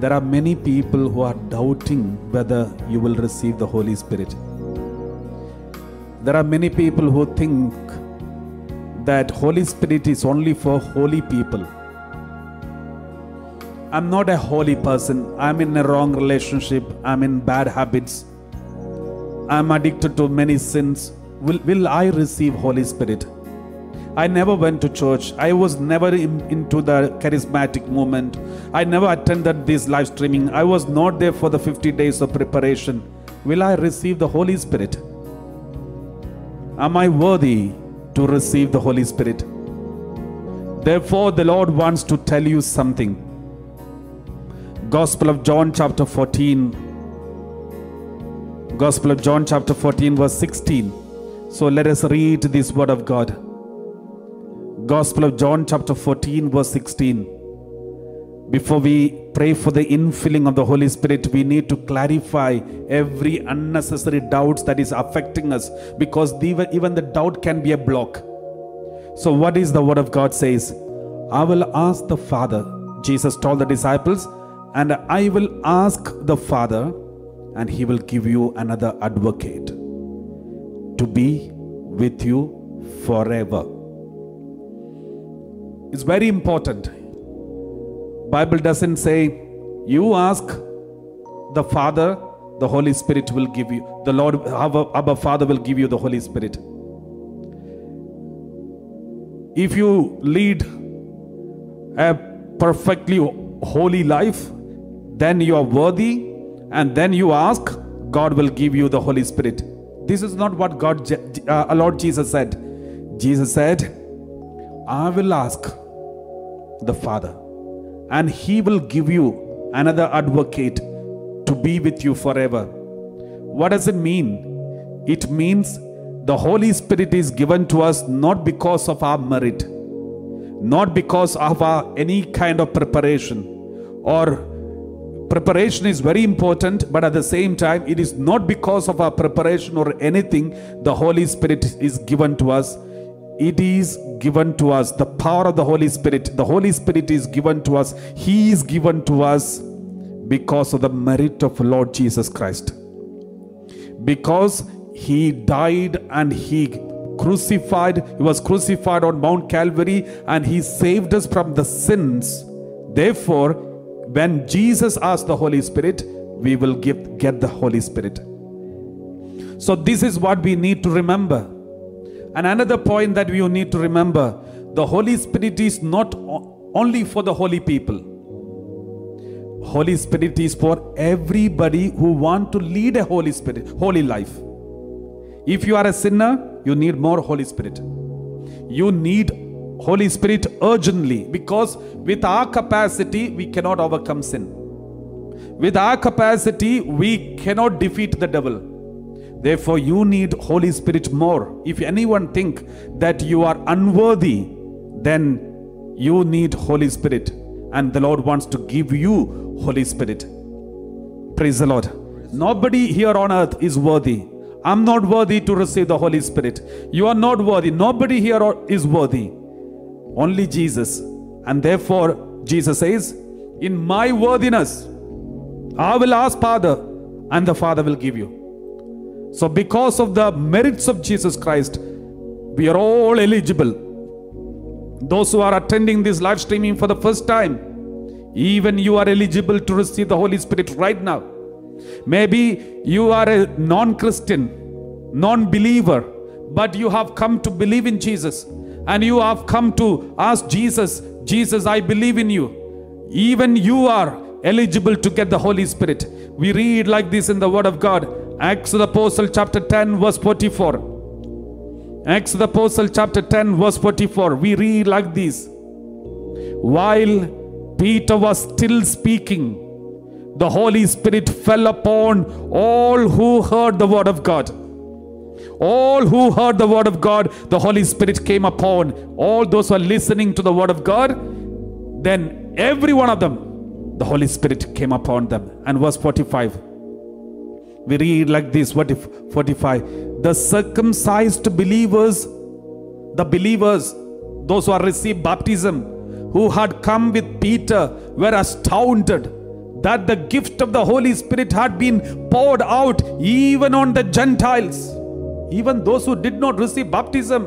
There are many people who are doubting whether you will receive the Holy Spirit. There are many people who think that Holy Spirit is only for holy people. I'm not a holy person. I'm in a wrong relationship. I'm in bad habits. I'm addicted to many sins. Will I receive Holy Spirit? I never went to church. I was never into the charismatic movement. I never attended this live streaming. I was not there for the 50 days of preparation. Will I receive the Holy Spirit? Am I worthy to receive the Holy Spirit? Therefore, the Lord wants to tell you something. Gospel of John chapter 14. Gospel of John chapter 14 verse 16. So let us read this word of God. Gospel of John chapter 14 verse 16. Before we pray for the infilling of the Holy Spirit, we need to clarify every unnecessary doubts that is affecting us, because even the doubt can be a block. So what is the word of God says? I will ask the Father, Jesus told the disciples, and I will ask the Father, and he will give you another advocate to be with you forever. It's very important. Bible doesn't say you ask the Father, the Holy Spirit will give you. The Lord, Abba Father will give you the Holy Spirit. If you lead a perfectly holy life, then you are worthy, and then you ask, God will give you the Holy Spirit. This is not what Lord Jesus said. Jesus said, I will ask the Father, and he will give you another advocate to be with you forever. What does it mean? It means the Holy Spirit is given to us not because of our merit, not because of any kind of preparation. Or preparation is very important, but at the same time, it is not because of our preparation or anything the Holy Spirit is given to us. It is given to us, the power of the Holy Spirit. The Holy Spirit is given to us. He is given to us because of the merit of Lord Jesus Christ. Because he died and he was crucified on Mount Calvary, and he saved us from the sins. Therefore, when Jesus asked the Holy Spirit, we will get the Holy Spirit. So this is what we need to remember. And another point that we need to remember, the Holy Spirit is not only for the holy people. Holy Spirit is for everybody who want to lead a holy life. If you are a sinner, you need more Holy Spirit. You need Holy Spirit urgently, because with our capacity, we cannot overcome sin. With our capacity, we cannot defeat the devil. Therefore, you need Holy Spirit more. If anyone think that you are unworthy, then you need Holy Spirit. And the Lord wants to give you Holy Spirit. Praise the Lord. Nobody here on earth is worthy. I'm not worthy to receive the Holy Spirit. You are not worthy. Nobody here is worthy. Only Jesus. And therefore, Jesus says, in my worthiness, I will ask Father, and the Father will give you. So because of the merits of Jesus Christ, we are all eligible. Those who are attending this live streaming for the first time, even you are eligible to receive the Holy Spirit right now. Maybe you are a non-Christian, non-believer, but you have come to believe in Jesus, and you have come to ask Jesus, Jesus, I believe in you. Even you are eligible to get the Holy Spirit. We read like this in the Word of God. Acts of the Apostle chapter 10 verse 44. Acts of the Apostle chapter 10 verse 44. We read like this. While Peter was still speaking, the Holy Spirit fell upon all who heard the word of God. All who heard the word of God, the Holy Spirit came upon. All those who are listening to the word of God, then every one of them, the Holy Spirit came upon them. And verse 45. We read like this, 45. The circumcised believers, those who have received baptism, who had come with Peter, were astounded that the gift of the Holy Spirit had been poured out even on the Gentiles, even those who did not receive baptism,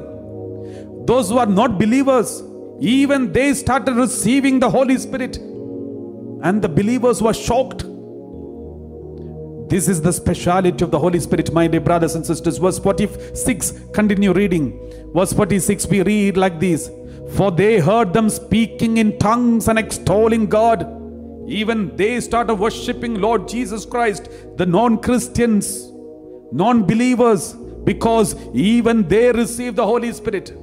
those who are not believers, even they started receiving the Holy Spirit, and the believers were shocked. This is the speciality of the Holy Spirit, my dear brothers and sisters. Verse 46, continue reading. Verse 46, we read like this: for they heard them speaking in tongues and extolling God. Even they started worshipping Lord Jesus Christ, the non-Christians, non-believers, because even they received the Holy Spirit.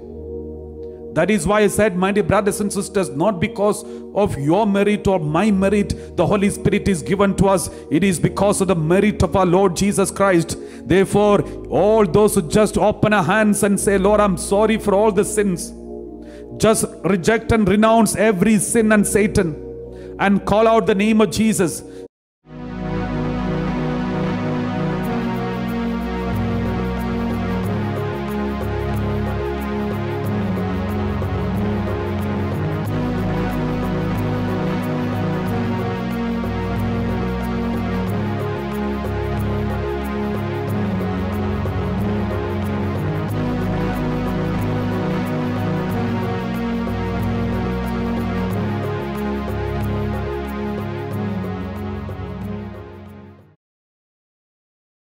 That is why I said, my dear brothers and sisters, not because of your merit or my merit the Holy Spirit is given to us. It is because of the merit of our Lord Jesus Christ. Therefore, all those who just open our hands and say, Lord, I'm sorry for all the sins, just reject and renounce every sin and Satan, and call out the name of Jesus,